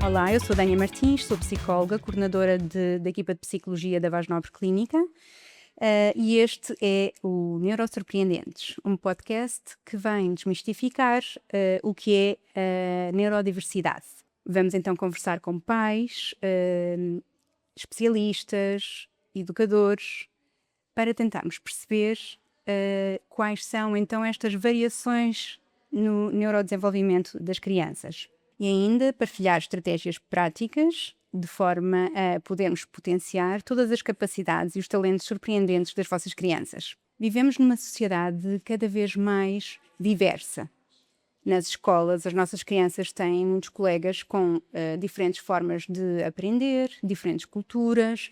Olá, eu sou Dânia Martins, sou psicóloga, coordenadora da equipa de psicologia da Vaz Nobre Clínica, e este é o Neurosurpreendentes, um podcast que vem desmistificar o que é a neurodiversidade. Vamos então conversar com pais, especialistas, educadores, para tentarmos perceber quais são então estas variações no neurodesenvolvimento das crianças. E ainda partilhar estratégias práticas de forma a podermos potenciar todas as capacidades e os talentos surpreendentes das vossas crianças. Vivemos numa sociedade cada vez mais diversa. Nas escolas, as nossas crianças têm muitos colegas com diferentes formas de aprender, diferentes culturas,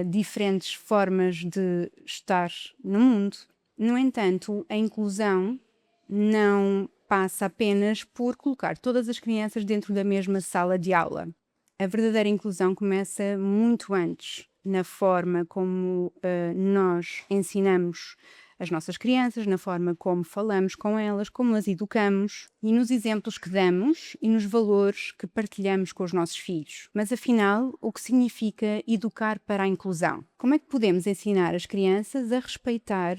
diferentes formas de estar no mundo. No entanto, a inclusão não passa apenas por colocar todas as crianças dentro da mesma sala de aula. A verdadeira inclusão começa muito antes, na forma como nós ensinamos as nossas crianças, na forma como falamos com elas, como as educamos e nos exemplos que damos e nos valores que partilhamos com os nossos filhos. Mas afinal, o que significa educar para a inclusão? Como é que podemos ensinar as crianças a respeitar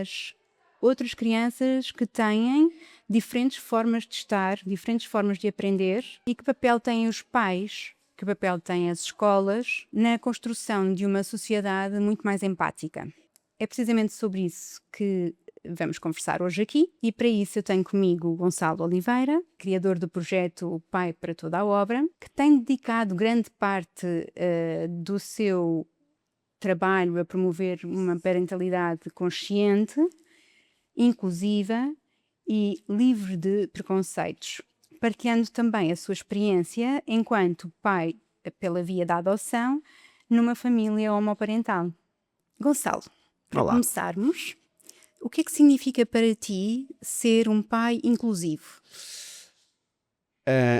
as outras crianças que têm diferentes formas de estar, diferentes formas de aprender, e que papel têm os pais, que papel têm as escolas na construção de uma sociedade muito mais empática? É precisamente sobre isso que vamos conversar hoje aqui, e para isso eu tenho comigo o Gonçalo Oliveira, criador do projeto Pai para Toda a Obra, que tem dedicado grande parte do seu trabalho a promover uma parentalidade consciente, inclusiva e livre de preconceitos, partilhando também a sua experiência enquanto pai pela via da adoção numa família homoparental. Gonçalo, para Olá. começarmos, o que é que significa para ti ser um pai inclusivo?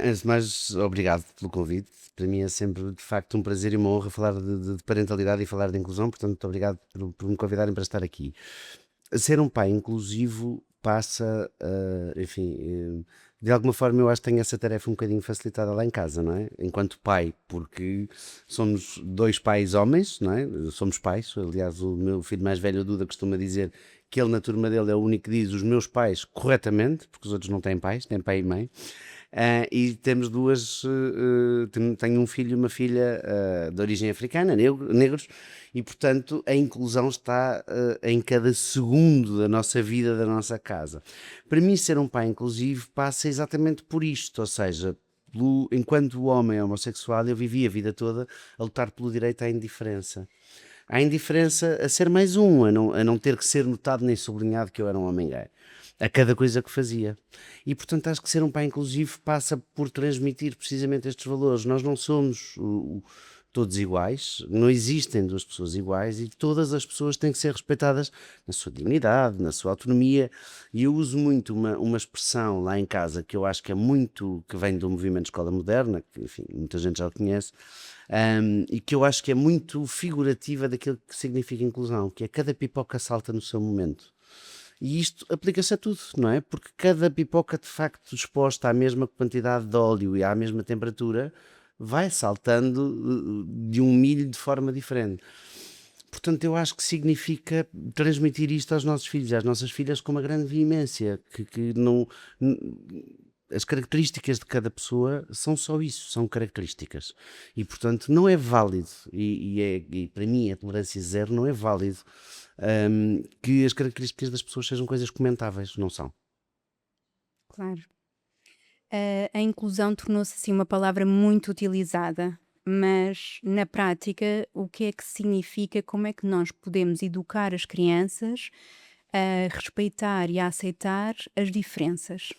Antes de mais, obrigado pelo convite. Para mim é sempre, de facto, um prazer e uma honra falar de parentalidade e falar de inclusão, portanto, muito obrigado por me convidarem para estar aqui. Ser um pai inclusivo passa, enfim, de alguma forma eu acho que tenho essa tarefa um bocadinho facilitada lá em casa, não é? Enquanto pai, porque somos dois pais homens, não é? Somos pais, aliás, o meu filho mais velho, o Duda, costuma dizer que ele na turma dele é o único que diz os meus pais corretamente, porque os outros não têm pais, têm pai e mãe. E temos duas, tenho um filho e uma filha de origem africana, negros, e portanto a inclusão está em cada segundo da nossa vida, da nossa casa. Para mim, ser um pai inclusivo passa exatamente por isto, ou seja, enquanto homem homossexual, eu vivi a vida toda a lutar pelo direito à indiferença. À indiferença a ser mais um, a não ter que ser notado nem sublinhado que eu era um homem gay, a cada coisa que fazia. E portanto acho que ser um pai inclusivo passa por transmitir precisamente estes valores. Nós não somos todos iguais, não existem duas pessoas iguais e todas as pessoas têm que ser respeitadas na sua dignidade, na sua autonomia. E eu uso muito uma expressão lá em casa que eu acho que é muito, que vem do movimento Escola Moderna, que enfim, muita gente já o conhece, e que eu acho que é muito figurativa daquilo que significa inclusão, que é cada pipoca salta no seu momento. E isto aplica-se a tudo, não é? Porque cada pipoca de facto exposta à mesma quantidade de óleo e à mesma temperatura vai saltando de um milho de forma diferente. Portanto, eu acho que significa transmitir isto aos nossos filhos, às nossas filhas, com uma grande veemência, que não, as características de cada pessoa são só isso, são características. E, portanto, não é válido, e para mim a tolerância zero não é válido, que as características das pessoas sejam coisas comentáveis, não são. Claro. A inclusão tornou-se assim uma palavra muito utilizada, mas na prática, o que é que significa? Como é que nós podemos educar as crianças a respeitar e a aceitar as diferenças?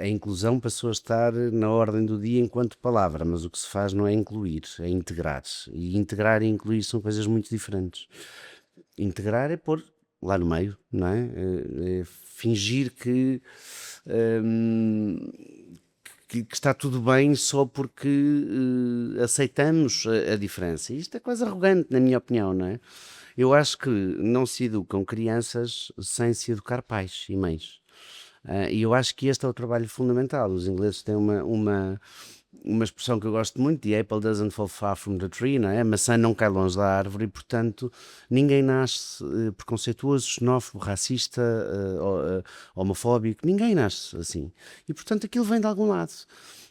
A inclusão passou a estar na ordem do dia enquanto palavra, mas o que se faz não é incluir, é integrar. E integrar e incluir são coisas muito diferentes. Integrar é pôr lá no meio, não é? É fingir hum, que está tudo bem só porque aceitamos a diferença. Isto é quase arrogante, na minha opinião, não é? Eu acho que não se educam crianças sem se educar pais e mães. E eu acho que este é o trabalho fundamental. Os ingleses têm uma expressão que eu gosto muito: the apple doesn't fall far from the tree, não é? A maçã não cai longe da árvore e, portanto, ninguém nasce preconceituoso, xenófobo, racista, homofóbico, ninguém nasce assim. E, portanto, aquilo vem de algum lado.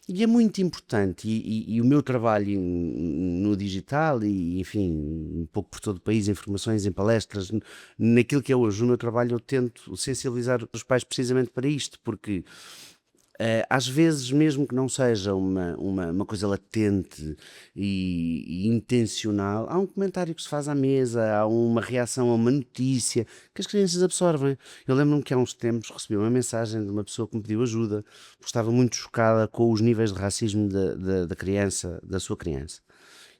E é muito importante, e o meu trabalho no digital, e enfim, um pouco por todo o país, em formações, em palestras, naquilo que é hoje o meu trabalho, eu tento sensibilizar os pais precisamente para isto, porque às vezes, mesmo que não seja uma coisa latente e intencional, há um comentário que se faz à mesa, há uma reação a uma notícia que as crianças absorvem. Eu lembro-me que há uns tempos recebi uma mensagem de uma pessoa que me pediu ajuda, porque estava muito chocada com os níveis de racismo da criança, da sua criança.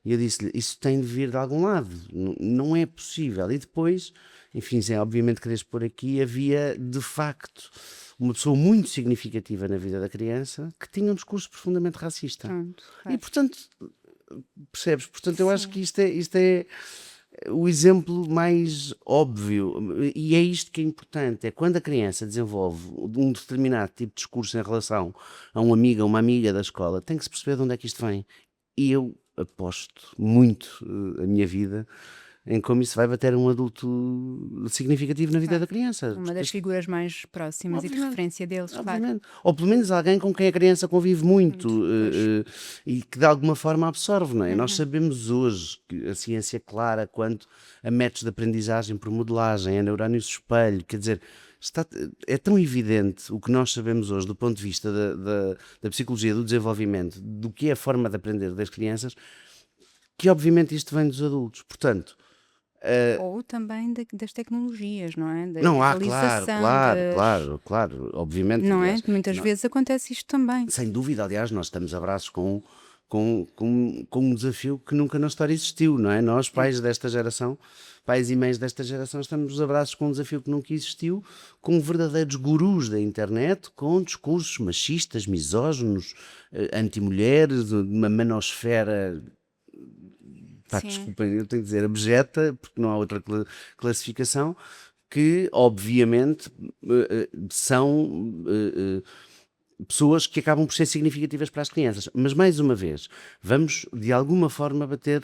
E eu disse-lhe: isso tem de vir de algum lado, não é possível. E depois, enfim, sem obviamente querer expor aqui, havia de facto uma pessoa muito significativa na vida da criança que tinha um discurso profundamente racista. Pronto, E claro. portanto, percebes? Portanto, eu acho Sim. que isto é o exemplo mais óbvio, e é isto que é importante: é quando a criança desenvolve um determinado tipo de discurso em relação a um amigo, a uma amiga da escola, tem que se perceber de onde é que isto vem. E eu aposto muito a minha vida em como isso vai bater um adulto significativo na vida Claro. da criança. Uma Porque das figuras mais próximas e de obviamente, referência deles, claro. obviamente. Ou pelo menos alguém com quem a criança convive muito, Muito, pois. e que de alguma forma absorve, não é? Nós Uhum. sabemos hoje que a ciência é clara quanto a métodos de aprendizagem por modelagem, a neurónios espelho, quer dizer, é tão evidente o que nós sabemos hoje do ponto de vista da psicologia do desenvolvimento, do que é a forma de aprender das crianças, que obviamente isto vem dos adultos. Portanto, Ou também das tecnologias, não é? Da não há, claro, digitalização, claro, das. claro, claro, obviamente, Não é? aliás. Muitas vezes acontece isto também. Sem dúvida, aliás, nós estamos a braços com um desafio que nunca na história existiu, não é? Nós, Sim. pais desta geração, pais e mães desta geração, estamos a braços com um desafio que nunca existiu, com verdadeiros gurus da internet, com discursos machistas, misóginos, anti-mulheres, uma manosfera, pá, Sim. desculpem, eu tenho que dizer abjeta, porque não há outra classificação, que obviamente são pessoas que acabam por ser significativas para as crianças. Mas, mais uma vez, vamos de alguma forma bater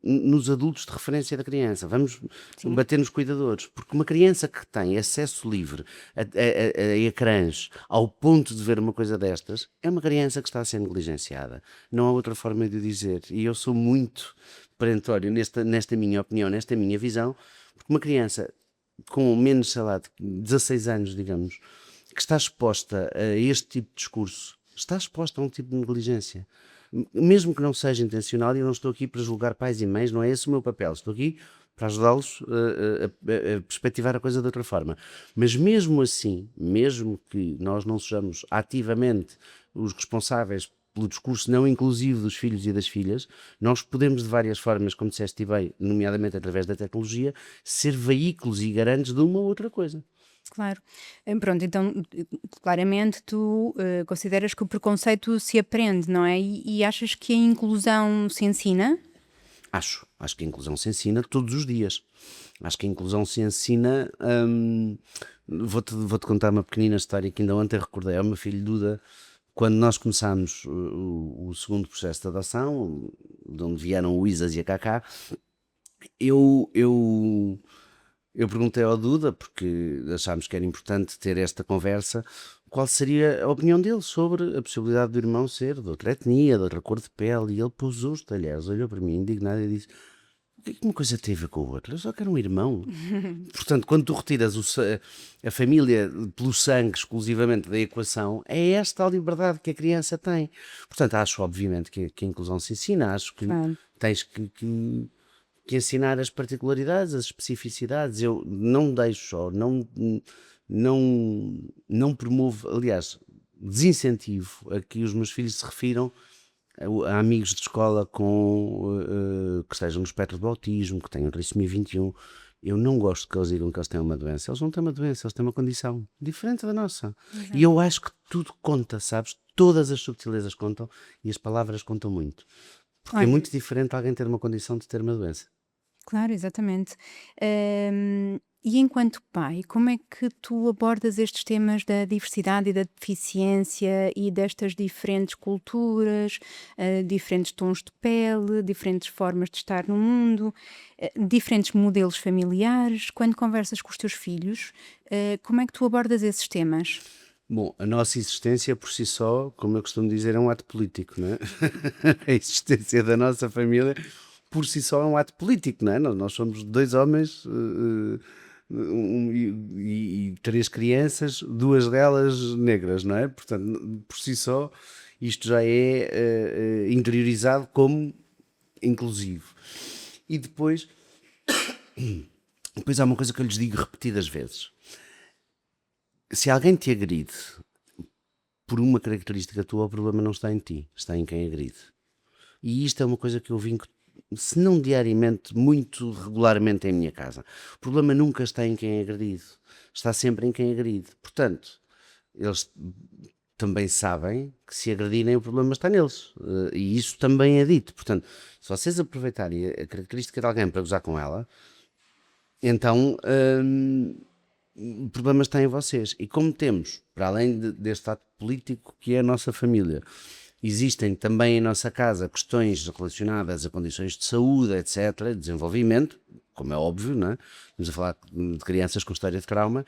nos adultos de referência da criança, vamos Sim. bater nos cuidadores, porque uma criança que tem acesso livre a ecrãs ao ponto de ver uma coisa destas é uma criança que está a ser negligenciada. Não há outra forma de o dizer. E eu sou muito perentório nesta minha opinião, nesta minha visão, porque uma criança com menos, sei lá, de 16 anos, digamos, que está exposta a este tipo de discurso, está exposta a um tipo de negligência. Mesmo que não seja intencional, e eu não estou aqui para julgar pais e mães, não é esse o meu papel, estou aqui para ajudá-los a perspectivar a coisa de outra forma. Mas mesmo assim, mesmo que nós não sejamos ativamente os responsáveis pelo discurso não inclusivo dos filhos e das filhas, nós podemos de várias formas, como disseste bem, nomeadamente através da tecnologia, ser veículos e garantes de uma ou outra coisa. Claro. Pronto, então, claramente tu consideras que o preconceito se aprende, não é? E achas que a inclusão se ensina? Acho que a inclusão se ensina todos os dias. Acho que a inclusão se ensina. Vou-te contar uma pequenina história que ainda ontem recordei ao meu filho Duda, quando nós começámos o segundo processo de adoção, de onde vieram o Isas e a Cacá. Eu perguntei ao Duda, porque achámos que era importante ter esta conversa, qual seria a opinião dele sobre a possibilidade do irmão ser de outra etnia, de outra cor de pele, e ele pousou os talheres, olhou para mim indignado e disse: o que é que uma coisa tem a ver com a outra? Eu só quero um irmão. Portanto, quando tu retiras a família pelo sangue exclusivamente da equação, é esta a liberdade que a criança tem. Portanto, acho obviamente que a inclusão se ensina, acho que Claro. tens que ensinar as particularidades, as especificidades. Eu não deixo só, não promovo, aliás, desincentivo a que os meus filhos se refiram a amigos de escola que estejam no espectro do autismo, que tenham trissomia 21. Eu não gosto que eles digam que eles têm uma doença. Eles não têm uma doença, eles têm uma condição diferente da nossa. E eu acho que tudo conta, sabes? Todas as subtilezas contam e as palavras contam muito. Porque é Olha, muito diferente alguém ter uma condição de ter uma doença. claro, exatamente. Hum, E enquanto pai, como é que tu abordas estes temas da diversidade e da deficiência e destas diferentes culturas, diferentes tons de pele, diferentes formas de estar no mundo, diferentes modelos familiares? Quando conversas com os teus filhos, como é que tu abordas esses temas? Bom, a nossa existência por si só, como eu costumo dizer, é um ato político, não é? A existência da nossa família por si só é um ato político, não é? Nós somos dois homens e três crianças, duas delas negras, não é? Portanto, por si só, isto já é interiorizado como inclusivo. E depois há uma coisa que eu lhes digo repetidas vezes. Se alguém te agride por uma característica tua, o problema não está em ti, está em quem agride. E isto é uma coisa que eu vinco, se não diariamente, muito regularmente em minha casa. O problema nunca está em quem é agredido, está sempre em quem agride. Portanto, eles também sabem que se agredirem o problema está neles. E isso também é dito. Portanto, se vocês aproveitarem a característica de alguém para gozar com ela, então o problema está em vocês. E como temos, para além deste ato político que é a nossa família, existem também em nossa casa questões relacionadas a condições de saúde, etc., desenvolvimento, como é óbvio, não é? Estamos a falar de crianças com história de trauma.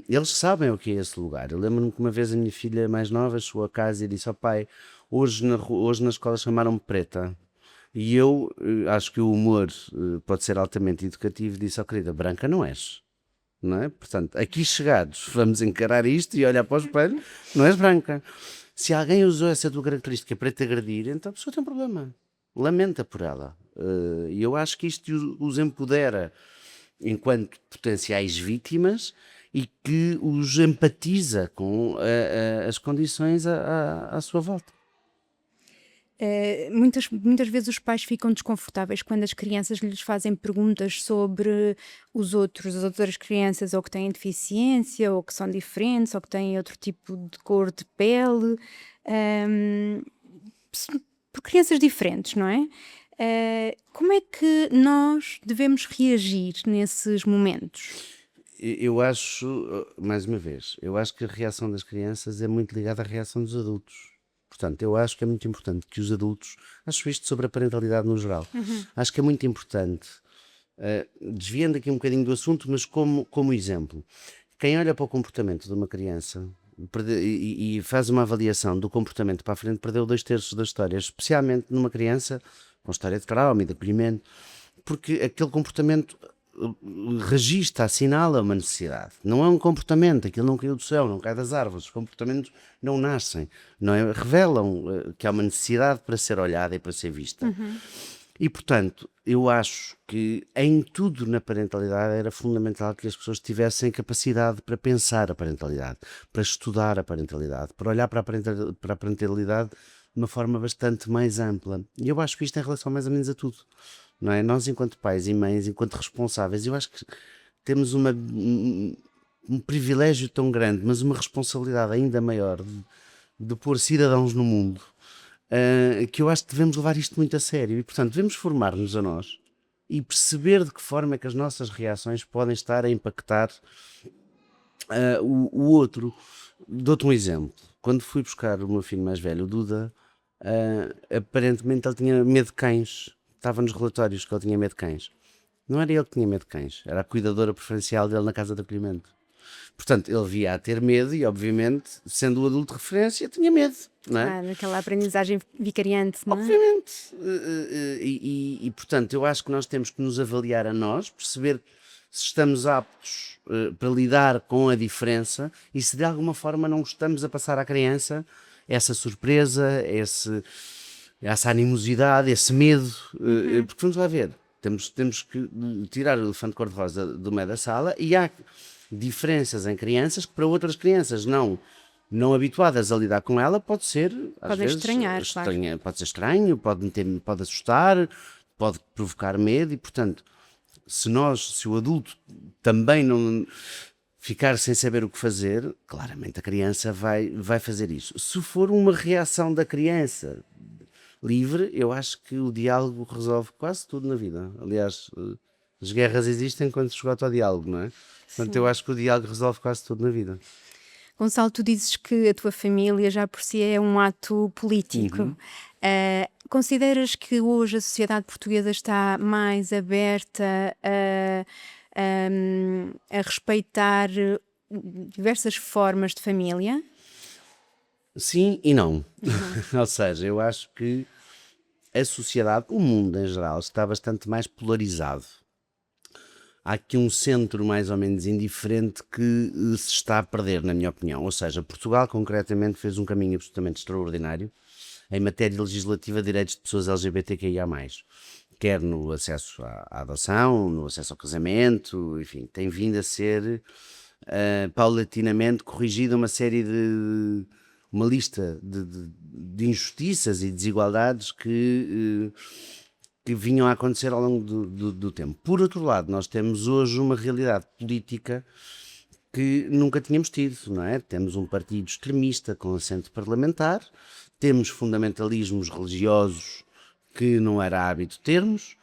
Eles sabem o que é esse lugar. Eu lembro-me que uma vez a minha filha mais nova chegou a casa e disse ao pai: hoje na escola chamaram-me preta. E eu acho que o humor pode ser altamente educativo. Disse: ó querida, branca não és, não é? Portanto, aqui chegados, vamos encarar isto e olhar para o espelho, não és branca. Se alguém usou essa tua característica para te agredir, então a pessoa tem um problema. Lamenta por ela. E eu acho que isto os empodera enquanto potenciais vítimas e que os empatiza com as condições à sua volta. Muitas vezes os pais ficam desconfortáveis quando as crianças lhes fazem perguntas sobre os outros, as outras crianças, ou que têm deficiência, ou que são diferentes, ou que têm outro tipo de cor de pele, ahm, por crianças diferentes, não é? Como é que nós devemos reagir nesses momentos? Eu acho, mais uma vez, eu acho que a reação das crianças é muito ligada à reação dos adultos. Portanto, eu acho que é muito importante que os adultos, acho isto sobre a parentalidade no geral, acho que é muito importante, desviando aqui um bocadinho do assunto, mas como exemplo, quem olha para o comportamento de uma criança e faz uma avaliação do comportamento para a frente, perdeu 2/3 da história, especialmente numa criança com história de trauma e de acolhimento, porque aquele comportamento registra, assinala uma necessidade. Não é um comportamento, aquilo não caiu do céu, não cai das árvores. Os comportamentos não nascem, não é? Revelam que há uma necessidade para ser olhada e para ser vista. E, portanto, eu acho que em tudo na parentalidade era fundamental que as pessoas tivessem capacidade para pensar a parentalidade, para estudar a parentalidade, para olhar para a parentalidade de uma forma bastante mais ampla. E eu acho que isto em relação mais ou menos a tudo, não é? Nós, enquanto pais e mães, enquanto responsáveis, eu acho que temos um privilégio tão grande, mas uma responsabilidade ainda maior de pôr cidadãos no mundo, que eu acho que devemos levar isto muito a sério e, portanto, devemos formar-nos a nós e perceber de que forma é que as nossas reações podem estar a impactar o outro. Dou-te um exemplo. Quando fui buscar o meu filho mais velho, o Duda, aparentemente ele tinha medo de cães. Estava nos relatórios que ele tinha medo de cães. Não era ele que tinha medo de cães, era a cuidadora preferencial dele na casa de acolhimento. Portanto, ele via a ter medo e, obviamente, sendo o adulto de referência, tinha medo, não é? Daquela aprendizagem vicariante, não é? Obviamente. Portanto, eu acho que nós temos que nos avaliar a nós, perceber se estamos aptos para lidar com a diferença e se de alguma forma não estamos a passar à criança essa surpresa, essa animosidade, esse medo. Porque vamos lá ver, temos que tirar o elefante cor-de-rosa do meio da sala e há diferenças em crianças que para outras crianças não habituadas a lidar com ela pode ser às Podem vezes estranhar, claro. pode ser estranho, pode assustar, pode provocar medo e, portanto, se o adulto também não ficar sem saber o que fazer, claramente a criança vai fazer isso. Se for uma reação da criança livre, eu acho que o diálogo resolve quase tudo na vida. Aliás, As guerras existem quando se esgota o diálogo, não é? Portanto, eu Sim. acho que o diálogo resolve quase tudo na vida. Gonçalo, tu dizes que a tua família já por si é um ato político. Uhum. Consideras que hoje a sociedade portuguesa está mais aberta a respeitar diversas formas de família? Sim e não. Uhum. Ou seja, eu acho que a sociedade, o mundo em geral, está bastante mais polarizado. Há aqui um centro mais ou menos indiferente que se está a perder, na minha opinião. Ou seja, Portugal concretamente fez um caminho absolutamente extraordinário em matéria legislativa de direitos de pessoas LGBTQIA+. Quer no acesso à adoção, no acesso ao casamento, enfim, tem vindo a ser paulatinamente corrigida uma série de uma lista de injustiças e desigualdades que vinham a acontecer ao longo do tempo. Por outro lado, nós temos hoje uma realidade política que nunca tínhamos tido, não é? Temos um partido extremista com assento parlamentar, temos fundamentalismos religiosos que não era hábito termos,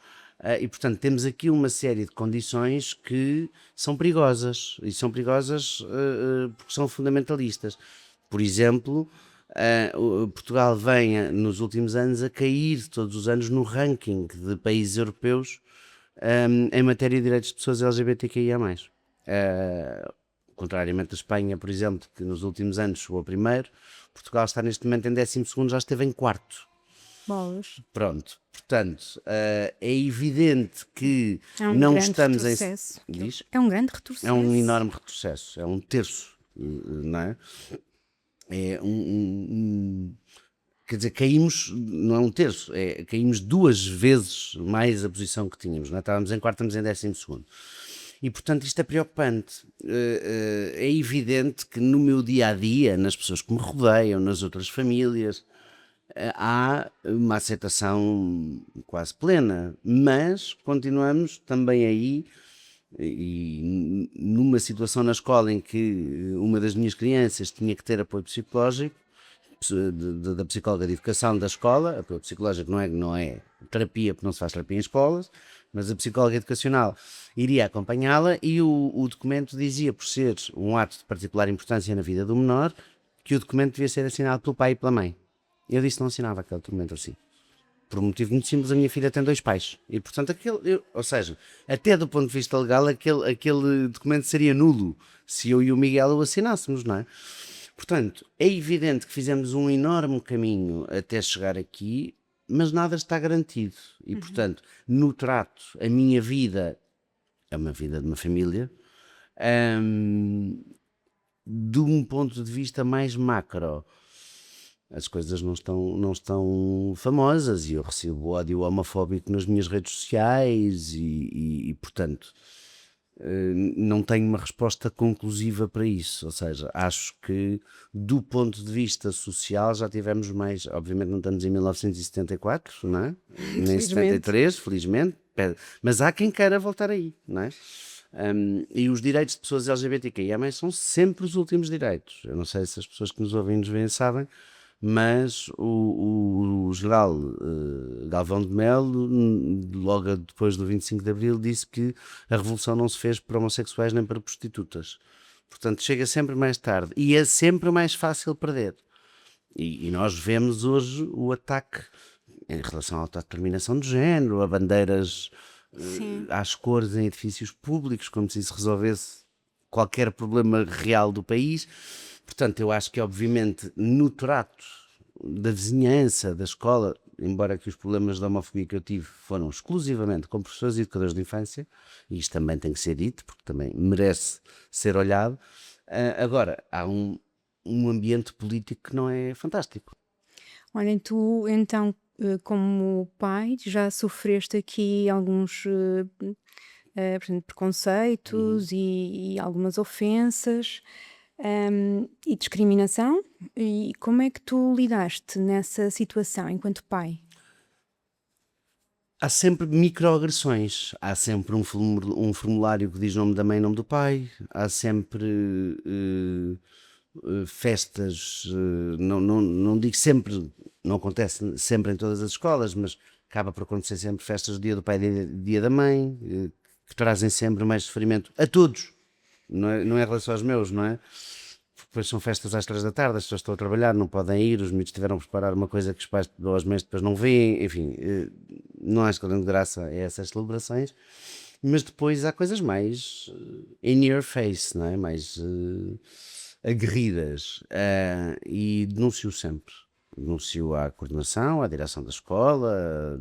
e portanto temos aqui uma série de condições que são perigosas, e são perigosas porque são fundamentalistas. Por exemplo, Portugal vem nos últimos anos a cair todos os anos no ranking de países europeus em matéria de direitos de pessoas LGBTQIA+. Contrariamente à Espanha, por exemplo, que nos últimos anos chegou a primeiro, Portugal está neste momento em 12º, já esteve em quarto. Bolas. Pronto, portanto, é evidente que É um não grande estamos em... retrocesso. Diz? É um grande É retrocesso. um enorme retrocesso, é um terço, não é? É quer dizer, caímos, não é um terço, caímos 2 vezes mais a posição que tínhamos, não é? Estávamos em quarto, estamos em 12º. E, portanto, isto é preocupante. É evidente que no meu dia-a-dia, nas pessoas que me rodeiam, nas outras famílias, há uma aceitação quase plena, mas continuamos também aí e numa situação na escola em que uma das minhas crianças tinha que ter apoio psicológico, da psicóloga de educação da escola, apoio psicológico não é terapia, porque não se faz terapia em escolas, mas a psicóloga educacional iria acompanhá-la e o documento dizia, por ser um ato de particular importância na vida do menor, que o documento devia ser assinado pelo pai e pela mãe. Eu disse que não assinava aquele documento assim. Por um motivo muito simples, a minha filha tem 2 pais. E, portanto, ou seja, até do ponto de vista legal, aquele documento seria nulo se eu e o Miguel o assinássemos, não é? Portanto, é evidente que fizemos um enorme caminho até chegar aqui, mas nada está garantido. E, portanto, no trato, a minha vida é uma vida de uma família, de um ponto de vista mais macro. As coisas não estão famosas e eu recebo ódio homofóbico nas minhas redes sociais e portanto, não tenho uma resposta conclusiva para isso. Ou seja, acho que do ponto de vista social já tivemos mais. Obviamente não estamos em 1974, não é? Nem Felizmente. 73, felizmente, mas há quem queira voltar aí, não é? E os direitos de pessoas LGBTQIA+, são sempre os últimos direitos. Eu não sei se as pessoas que nos ouvem e nos veem sabem, mas o general Galvão de Melo, logo depois do 25 de Abril, disse que a revolução não se fez para homossexuais nem para prostitutas. Portanto, chega sempre mais tarde e é sempre mais fácil perder. E nós vemos hoje o ataque em relação à autodeterminação de género, a bandeiras Sim. às cores em edifícios públicos, como se isso resolvesse qualquer problema real do país. Portanto, eu acho que, obviamente, no trato da vizinhança, da escola, embora que os problemas da homofobia que eu tive foram exclusivamente com professores e educadores de infância, e isto também tem que ser dito, porque também merece ser olhado, agora, há um ambiente político que não é fantástico. Olhem, tu então, como pai, já sofreste aqui alguns portanto, preconceitos e algumas ofensas e discriminação. E como é que tu lidaste nessa situação enquanto pai? Há sempre microagressões, há sempre um formulário que diz nome da mãe e nome do pai, há sempre festas, não digo sempre, não acontece sempre em todas as escolas, mas acaba por acontecer sempre festas do dia do pai e dia da mãe, que trazem sempre mais sofrimento a todos, não é em relação aos meus, não é? Porque depois são festas às 3 da tarde, as pessoas estão a trabalhar, não podem ir, os miúdos tiveram que preparar uma coisa que os pais ou as mães depois não veem, enfim, não há grande graça a essas celebrações, mas depois há coisas mais in your face, não é? Mais aguerridas, e denuncio sempre. Denuncio à coordenação, à direção da escola,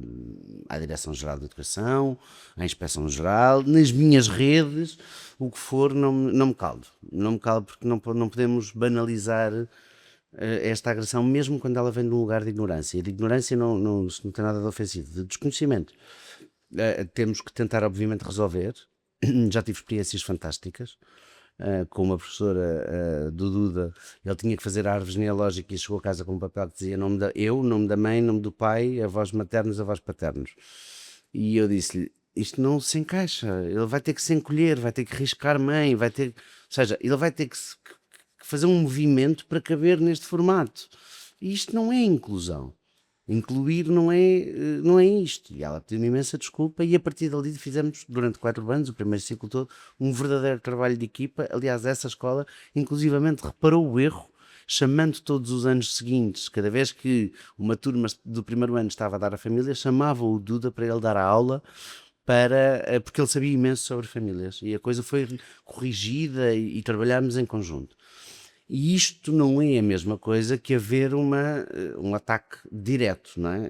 à Direção-Geral de Educação, à Inspeção-Geral, nas minhas redes, o que for, não me caldo. Não me caldo porque não podemos banalizar esta agressão, mesmo quando ela vem de um lugar de ignorância. E de ignorância isto não tem nada de ofensivo, de desconhecimento. Temos que tentar, obviamente, resolver. Já tive experiências fantásticas. Com uma professora do Duda, ele tinha que fazer a árvore genealógica e chegou a casa com um papel que dizia nome da mãe, nome do pai, avós maternos, avós paternos. E eu disse-lhe, isto não se encaixa, ele vai ter que se encolher, vai ter que riscar mãe, ou seja, ele vai ter que fazer um movimento para caber neste formato. E isto não é inclusão. Incluir não é isto. E ela pediu-me imensa desculpa e a partir dali fizemos, durante 4 anos, o primeiro ciclo todo, um verdadeiro trabalho de equipa. Aliás, essa escola, inclusivamente, reparou o erro, chamando todos os anos seguintes, cada vez que uma turma do primeiro ano estava a dar a família, chamava o Duda para ele dar a aula, porque ele sabia imenso sobre famílias. E a coisa foi corrigida e trabalhámos em conjunto. E isto não é a mesma coisa que haver um ataque direto, não é?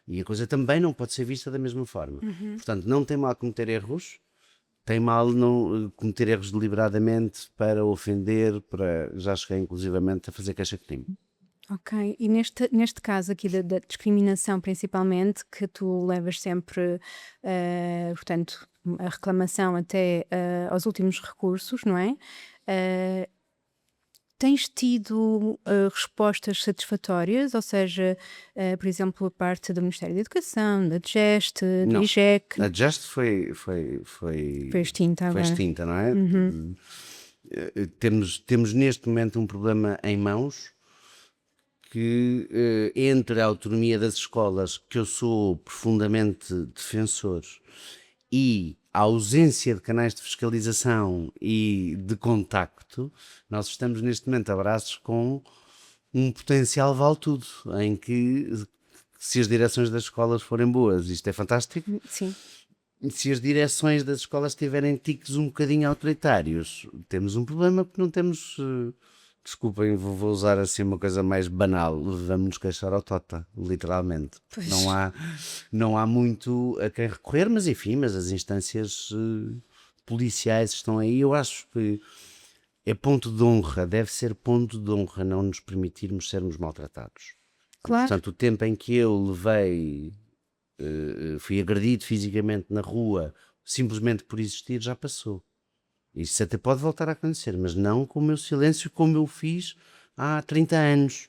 E a coisa também não pode ser vista da mesma forma. Portanto, não tem mal cometer erros, tem mal não cometer erros deliberadamente para ofender, já cheguei inclusivamente a fazer queixa-crime. Ok, e neste caso aqui da discriminação principalmente, que tu levas sempre, portanto, a reclamação até aos últimos recursos, não é? Eh, Tens tido respostas satisfatórias, ou seja, por exemplo, a parte do Ministério da Educação, da GEST, do Não. IGEC, A Just foi foi extinta agora. extinta, não é? Temos neste momento um problema em mãos que, entre a autonomia das escolas, que eu sou profundamente defensor, e a ausência de canais de fiscalização e de contacto, nós estamos neste momento a braços com um potencial vale-tudo, em que, se as direções das escolas forem boas, isto é fantástico. Sim. Se as direções das escolas tiverem tiques um bocadinho autoritários, temos um problema porque não temos. Desculpem, vou usar assim uma coisa mais banal. Vamos nos queixar ao Tota, literalmente. Pois. Não há muito a quem recorrer, mas enfim, mas as instâncias policiais estão aí. Eu acho que é ponto de honra, deve ser ponto de honra não nos permitirmos sermos maltratados. Claro. Portanto, o tempo em que eu levei, fui agredido fisicamente na rua, simplesmente por existir, já passou. Isso até pode voltar a acontecer, mas não com o meu silêncio, como eu fiz há 30 anos,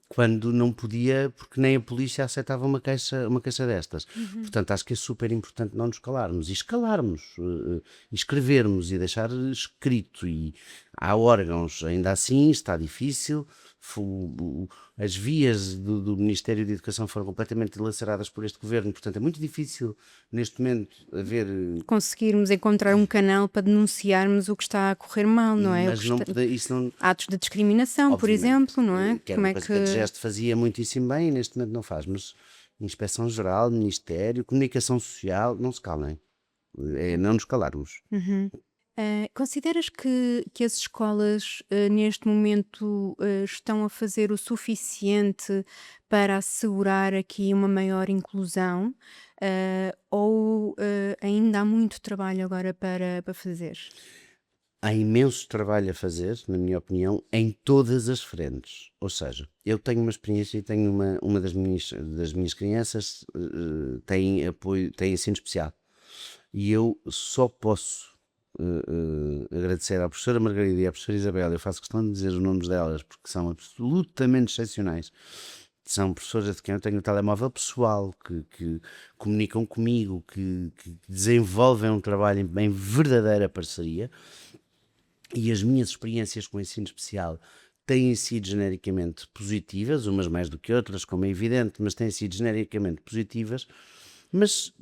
quando não podia, porque nem a polícia aceitava uma queixa destas. Portanto, acho que é super importante não nos calarmos, e escalarmos, e escrevermos, e deixar escrito. E há órgãos, ainda assim, está difícil. As vias do Ministério da Educação foram completamente dilaceradas por este governo, portanto é muito difícil neste momento haver. Conseguirmos encontrar um canal para denunciarmos o que está a correr mal, não é? Mas isso não. Atos de discriminação, por Obviamente, exemplo, não é? Que era uma coisa que a GEST fazia muitíssimo bem e neste momento não faz, mas Inspeção-Geral, Ministério, Comunicação Social, não se calem, é não nos calarmos. Consideras que as escolas neste momento estão a fazer o suficiente para assegurar aqui uma maior inclusão ou ainda há muito trabalho agora para fazer? Há imenso trabalho a fazer, na minha opinião, em todas as frentes. Ou seja, eu tenho uma experiência e tenho uma das minhas crianças tem apoio, tem ensino especial. E eu só posso agradecer à professora Margarida e à professora Isabel. Eu faço questão de dizer os nomes delas porque são absolutamente excepcionais. São professoras de quem eu tenho o telemóvel pessoal, que comunicam comigo, que desenvolvem um trabalho em verdadeira parceria. E as minhas experiências com o ensino especial têm sido genericamente positivas, umas mais do que outras, como é evidente, mas têm sido genericamente positivas, Mas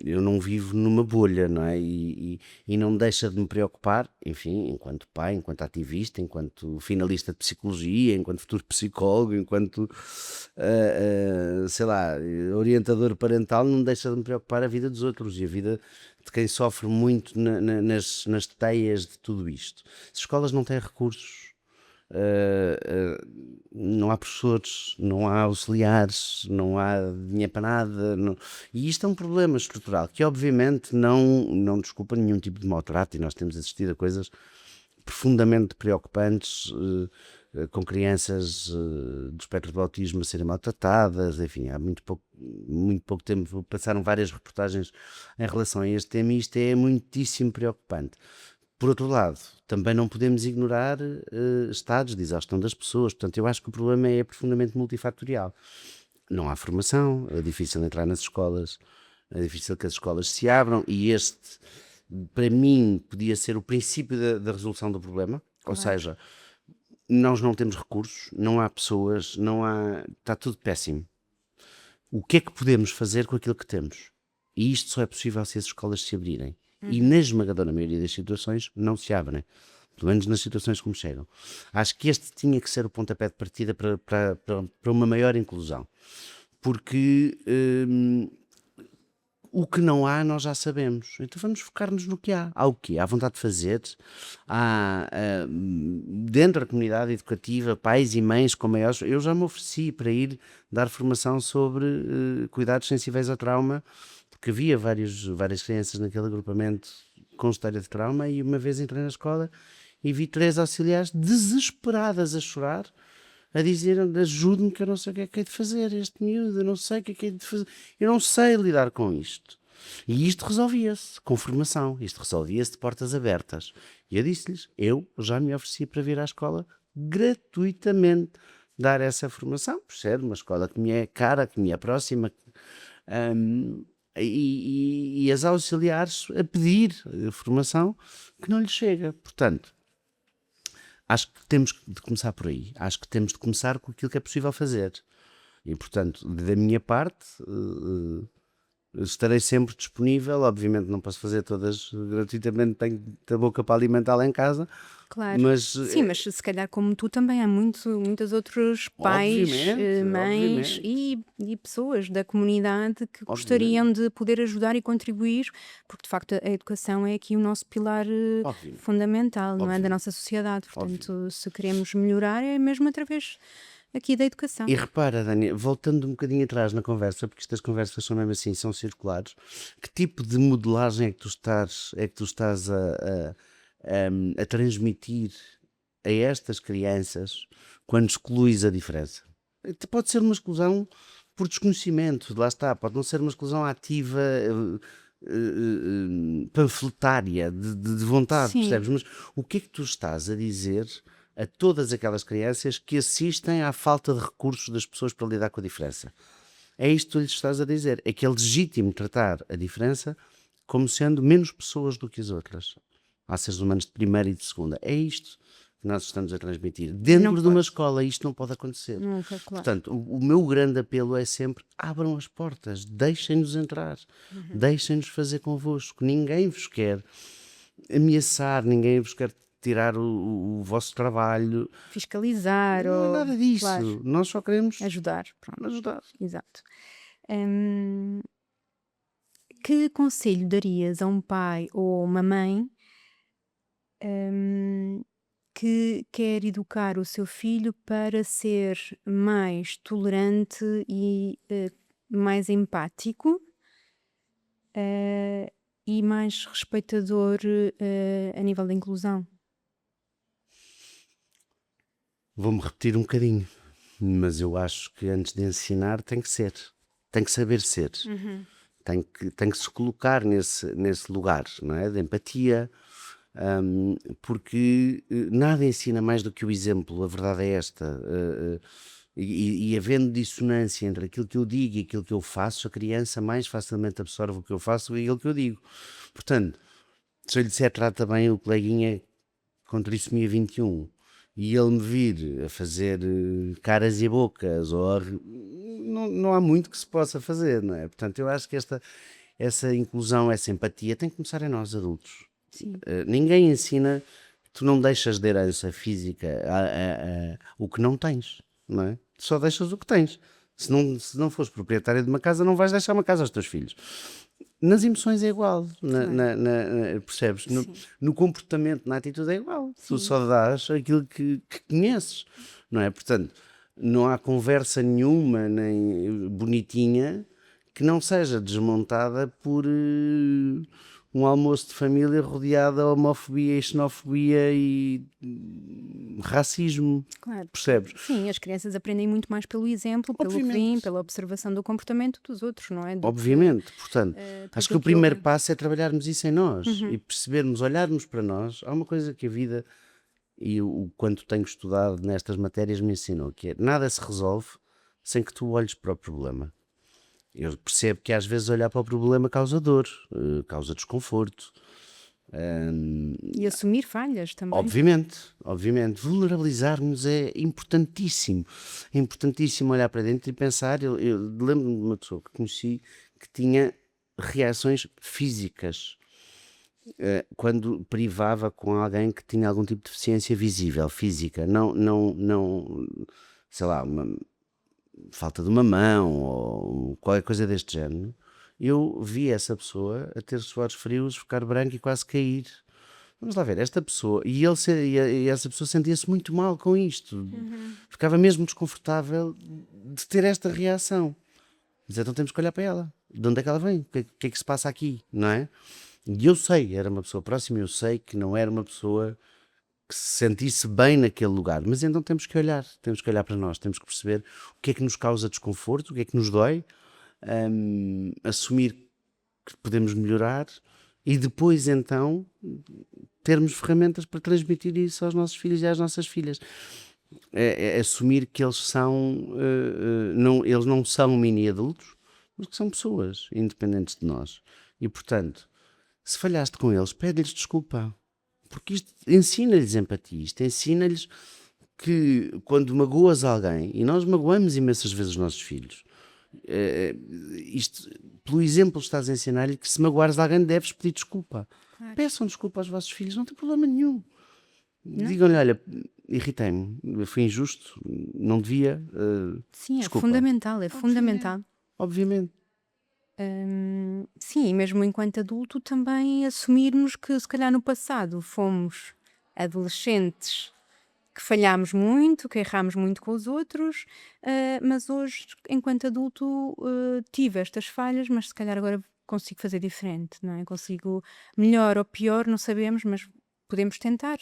eu não vivo numa bolha, não é? E não deixa de me preocupar, enfim, enquanto pai, enquanto ativista, enquanto finalista de psicologia, enquanto futuro psicólogo, enquanto, sei lá, orientador parental, não deixa de me preocupar a vida dos outros e a vida de quem sofre muito nas teias de tudo isto. As escolas não têm recursos. Não há professores, não há auxiliares, não há dinheiro para nada, e isto é um problema estrutural que obviamente não desculpa nenhum tipo de maltrato, e nós temos assistido a coisas profundamente preocupantes, com crianças do espectro do autismo a serem maltratadas, enfim, há muito pouco tempo passaram várias reportagens em relação a este tema, e isto é muitíssimo preocupante. Por outro lado, também não podemos ignorar estados de exaustão das pessoas. Portanto, eu acho que o problema é profundamente multifatorial. Não há formação, é difícil entrar nas escolas, é difícil que as escolas se abram, e este, para mim, podia ser o princípio da resolução do problema. Ou Claro. seja, nós não temos recursos, não há pessoas, está tudo péssimo. O que é que podemos fazer com aquilo que temos? E isto só é possível se as escolas se abrirem. E na esmagadora maioria das situações não se abrem. Pelo menos nas situações como chegam. Acho que este tinha que ser o pontapé de partida para uma maior inclusão. Porque o que não há nós já sabemos. Então vamos focar-nos no que há. Há o quê? Há vontade de fazer. Há dentro da comunidade educativa pais e mães com maiores. Eu já me ofereci para ir dar formação sobre cuidados sensíveis ao trauma, porque havia várias crianças naquele agrupamento com história de trauma, e uma vez entrei na escola e vi 3 auxiliares desesperadas a chorar, a dizer: ajude-me que eu não sei o que é que hei de fazer, este miúdo, eu não sei o que é que hei de fazer, eu não sei lidar com isto. E isto resolvia-se com formação, isto resolvia-se de portas abertas. E eu disse-lhes: eu já me ofereci para vir à escola gratuitamente dar essa formação, por ser uma escola que me é cara, que me é próxima, e as auxiliares a pedir formação que não lhes chega. Portanto, acho que temos de começar por aí. Acho que temos de começar com aquilo que é possível fazer. E, portanto, da minha parte, estarei sempre disponível. Obviamente não posso fazer todas gratuitamente, tenho a boca para alimentar lá em casa, Claro. mas Sim, mas se calhar como tu também há muitos outros pais, obviamente, mães obviamente, e pessoas da comunidade que obviamente, gostariam de poder ajudar e contribuir, porque de facto a educação é aqui o nosso pilar obviamente, fundamental, não é, da obviamente, nossa sociedade. obviamente. Portanto, se queremos melhorar é mesmo através aqui da educação. E repara, Dani, voltando um bocadinho atrás na conversa, porque estas conversas são mesmo assim, são circulares, que tipo de modelagem é que tu estás a transmitir a estas crianças quando excluís a diferença? Pode ser uma exclusão por desconhecimento, lá está, pode não ser uma exclusão ativa, panfletária, de vontade, Sim, percebes? Mas o que é que tu estás a dizer a todas aquelas crianças que assistem à falta de recursos das pessoas para lidar com a diferença? É isto que tu lhes estás a dizer. É que é legítimo tratar a diferença como sendo menos pessoas do que as outras. Há seres humanos de primeira e de segunda. É isto que nós estamos a transmitir. não Dentro de uma pode. escola isto não pode acontecer. Nunca, claro. Portanto, o meu grande apelo é sempre: abram as portas, deixem-nos entrar, deixem-nos fazer convosco. Ninguém vos quer ameaçar, ninguém vos quer tirar o vosso trabalho. Fiscalizar Não é ou, nada claro, disso. Nós só queremos ajudar. Pronto, ajudar. exato. Hum, que conselho darias a um pai ou uma mãe, hum, que quer educar o seu filho para ser mais tolerante e mais empático, eh, e mais respeitador a nível da inclusão? Vou-me repetir um bocadinho, mas eu acho que antes de ensinar tem que ser. Tem que saber ser. Uhum. Tem que se colocar nesse lugar, não é? De empatia, porque nada ensina mais do que o exemplo, a verdade é esta. E havendo dissonância entre aquilo que eu digo e aquilo que eu faço, a criança mais facilmente absorve o que eu faço e aquilo que eu digo. Portanto, se eu lhe disser: trata bem o coleguinha com trissomia 21, e ele me vir a fazer caras e bocas, ou não, não há muito que se possa fazer, não é? Portanto, eu acho que essa inclusão, essa empatia tem que começar em nós adultos. Sim, Ninguém ensina, tu não deixas de herança física o que não tens, não é? Tu só deixas o que tens. Se não fores proprietário de uma casa, não vais deixar uma casa aos teus filhos. Nas emoções é igual, claro. percebes? No, Sim, no comportamento, na atitude é igual. Tu sim. só dás aquilo que conheces, não é? Portanto, não há conversa nenhuma, nem bonitinha, que não seja desmontada por um almoço de família rodeado de homofobia e xenofobia e racismo, Claro. percebes? Sim, as crianças aprendem muito mais pelo exemplo, pelo que vêm, Obviamente. pela observação do comportamento dos outros, não é? Do que Obviamente, portanto, por acho que aquilo o que primeiro ouvem. passo é trabalharmos isso em nós Uhum. e percebermos, olharmos para nós. Há uma coisa que a vida e o quanto tenho estudado nestas matérias me ensinou, que é nada se resolve sem que tu olhes para o problema. Eu percebo que às vezes olhar para o problema causa dor, causa desconforto. E assumir falhas também. Obviamente, vulnerabilizar-nos é importantíssimo. É importantíssimo olhar para dentro e pensar. Eu lembro-me de uma pessoa que conheci que tinha reações físicas quando privava com alguém que tinha algum tipo de deficiência visível, física, não, sei lá, falta de uma mão ou qualquer coisa deste género. Eu vi essa pessoa a ter suores frios, ficar branco e quase cair. Vamos lá ver, esta pessoa, e essa pessoa sentia-se muito mal com isto, Uhum. ficava mesmo desconfortável de ter esta reação. Mas então temos que olhar para ela, de onde é que ela vem, o que é que se passa aqui, não é? E eu sei, era uma pessoa próxima, eu sei que não era uma pessoa que se sentisse bem naquele lugar, mas então temos que olhar para nós, temos que perceber o que é que nos causa desconforto, o que é que nos dói, assumir que podemos melhorar e depois então termos ferramentas para transmitir isso aos nossos filhos e às nossas filhas. É assumir que eles são, eles não são mini-adultos, mas que são pessoas independentes de nós. E portanto, se falhaste com eles, pede-lhes desculpa. Porque isto ensina-lhes empatia, isto ensina-lhes que quando magoas alguém, e nós magoamos imensas vezes os nossos filhos, eh, isto, pelo exemplo estás a ensinar-lhe que se magoares alguém deves pedir desculpa. Claro. Peçam desculpa aos vossos filhos, não tem problema nenhum. Não? Digam-lhe, olha, irritei-me, fui injusto, não devia, Sim, é desculpa. fundamental, é Obviamente, fundamental. obviamente. Sim, e mesmo enquanto adulto também assumirmos que se calhar no passado fomos adolescentes que falhámos muito, que errámos muito com os outros, mas hoje, enquanto adulto, tive estas falhas, mas se calhar agora consigo fazer diferente, não é? Consigo melhor ou pior, não sabemos, mas podemos tentar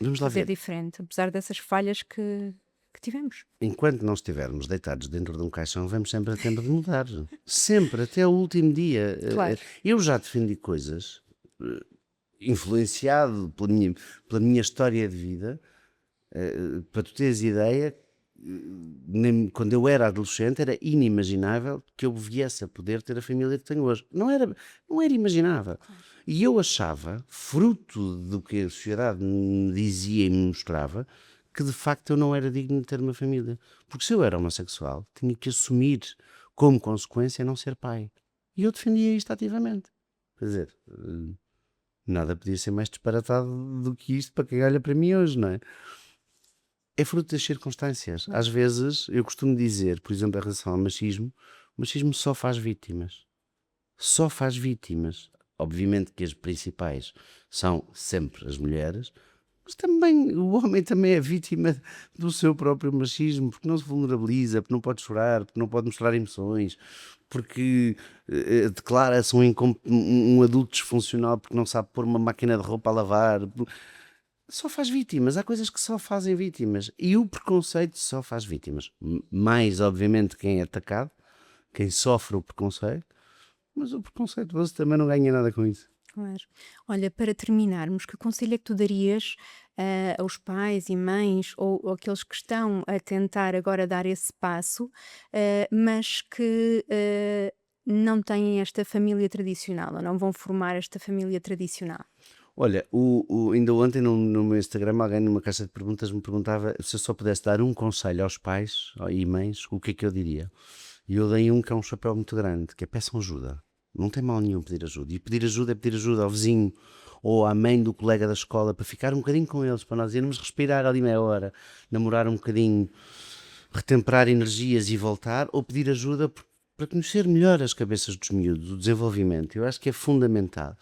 Vamos lá fazer ver. diferente, apesar dessas falhas que tivemos. Enquanto não estivermos deitados dentro de um caixão, vamos sempre a tempo de mudar. Sempre, até o último dia. Claro. Eu já defendi coisas, influenciado pela minha história de vida, para tu teres ideia, quando eu era adolescente era inimaginável que eu viesse a poder ter a família que tenho hoje. Não era imaginável. E eu achava, fruto do que a sociedade me dizia e me mostrava, que de facto eu não era digno de ter uma família. Porque se eu era homossexual, tinha que assumir como consequência não ser pai. E eu defendia isto ativamente. Quer dizer, nada podia ser mais disparatado do que isto para quem olha para mim hoje, não é? É fruto das circunstâncias. Às vezes, eu costumo dizer, por exemplo, em relação ao machismo, o machismo só faz vítimas. Só faz vítimas. Obviamente que as principais são sempre as mulheres, mas também o homem também é vítima do seu próprio machismo, porque não se vulnerabiliza, porque não pode chorar, porque não pode mostrar emoções, porque declara-se um adulto disfuncional porque não sabe pôr uma máquina de roupa a lavar. Só faz vítimas, há coisas que só fazem vítimas e o preconceito só faz vítimas. Mais, obviamente, quem é atacado, quem sofre o preconceito, mas o preconceito você também não ganha nada com isso. Claro. Olha, para terminarmos, que conselho é que tu darias aos pais e mães ou aqueles que estão a tentar agora dar esse passo, mas que não têm esta família tradicional ou não vão formar esta família tradicional? Olha, ainda ontem no meu Instagram, alguém numa caixa de perguntas me perguntava se eu só pudesse dar um conselho aos pais e mães, o que é que eu diria? E eu dei que é um chapéu muito grande, que é peçam ajuda. Não tem mal nenhum pedir ajuda. E pedir ajuda é pedir ajuda ao vizinho ou à mãe do colega da escola para ficar um bocadinho com eles, para nós irmos respirar ali meia hora, namorar um bocadinho, retemperar energias e voltar, ou pedir ajuda para conhecer melhor as cabeças dos miúdos, o desenvolvimento. Eu acho que é fundamental.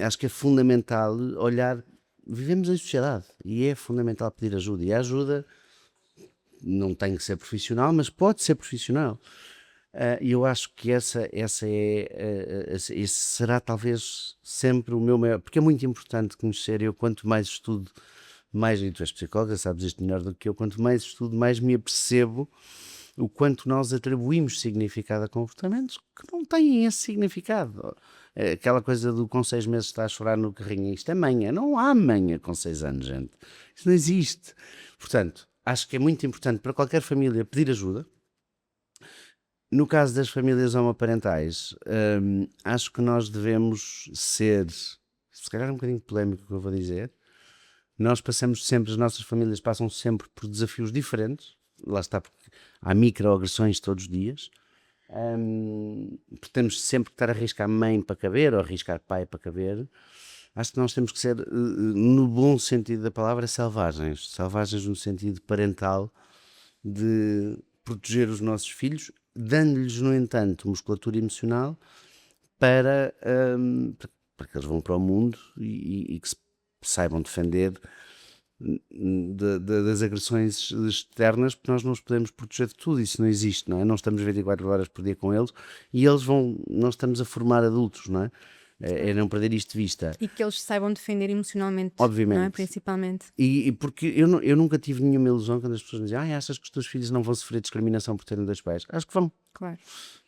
Acho que é fundamental olhar. Vivemos em sociedade e é fundamental pedir ajuda. E a ajuda não tem que ser profissional, mas pode ser profissional. E eu acho que esse será talvez sempre o meu maior, porque é muito importante conhecer. Eu, quanto mais estudo, mais, e tu és psicóloga, sabes isto melhor do que eu, quanto mais estudo, mais me apercebo o quanto nós atribuímos significado a comportamentos que não têm esse significado. Aquela coisa do com 6 meses está a chorar no carrinho, isto é manha. Não há manha com 6 anos, gente. Isso não existe. Portanto, acho que é muito importante para qualquer família pedir ajuda. No caso das famílias homoparentais, acho que nós devemos ser, se calhar um bocadinho polémico o que eu vou dizer, nós passamos sempre, as nossas famílias passam sempre por desafios diferentes, lá está, porque há microagressões todos os dias, porque temos sempre que estar a arriscar mãe para caber, ou arriscar pai para caber. Acho que nós temos que ser, no bom sentido da palavra, selvagens no sentido parental, de proteger os nossos filhos, dando-lhes, no entanto, musculatura emocional para que eles vão para o mundo e que se saibam defender das agressões externas, porque nós não os podemos proteger de tudo, isso não existe, não é? Não estamos 24 horas por dia com eles e nós estamos a formar adultos, não é? É não perder isto de vista. E que eles saibam defender emocionalmente, Obviamente. não é? Principalmente. E porque eu nunca tive nenhuma ilusão quando as pessoas me dizem achas que os teus filhos não vão sofrer discriminação por terem 2 pais? Acho que vão. Claro.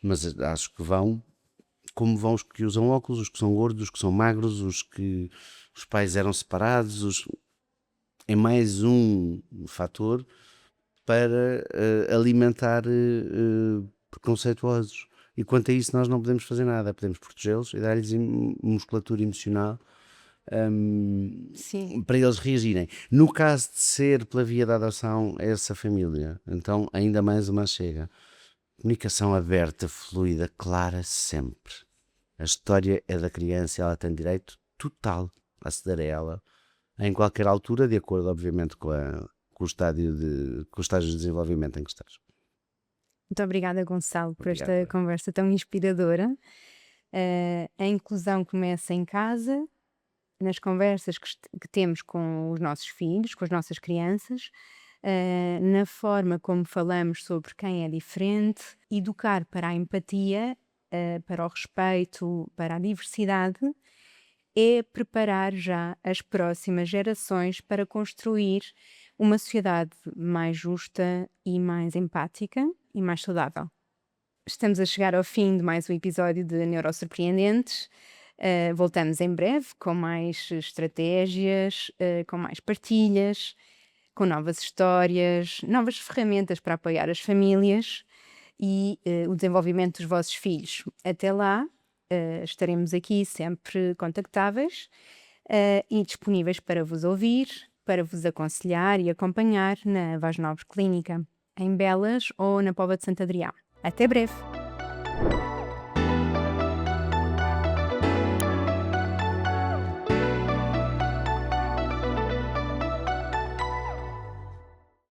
Mas acho que vão, como vão os que usam óculos, os que são gordos, os que são magros, os que os pais eram separados. É mais um fator para alimentar preconceituosos. E quanto a isso nós não podemos fazer nada, podemos protegê-los e dar-lhes musculatura emocional para eles reagirem. No caso de ser pela via da adoção essa família, então ainda mais uma chega. Comunicação aberta, fluida, clara sempre. A história é da criança e ela tem direito total a aceder a ela em qualquer altura, de acordo obviamente com o estágio de desenvolvimento em que estás. Muito obrigada, Gonçalo, por Obrigado. esta conversa tão inspiradora. A inclusão começa em casa, nas conversas que temos com os nossos filhos, com as nossas crianças, na forma como falamos sobre quem é diferente, educar para a empatia, para o respeito, para a diversidade, é preparar já as próximas gerações para construir uma sociedade mais justa e mais empática e mais saudável. Estamos a chegar ao fim de mais um episódio de Neurosurpreendentes. Voltamos em breve com mais estratégias, com mais partilhas, com novas histórias, novas ferramentas para apoiar as famílias e o desenvolvimento dos vossos filhos. Até lá, estaremos aqui sempre contactáveis e disponíveis para vos ouvir, para vos aconselhar e acompanhar na Vaz Novos Clínica, em Belas ou na Póvoa de Santo Adrião. Até breve!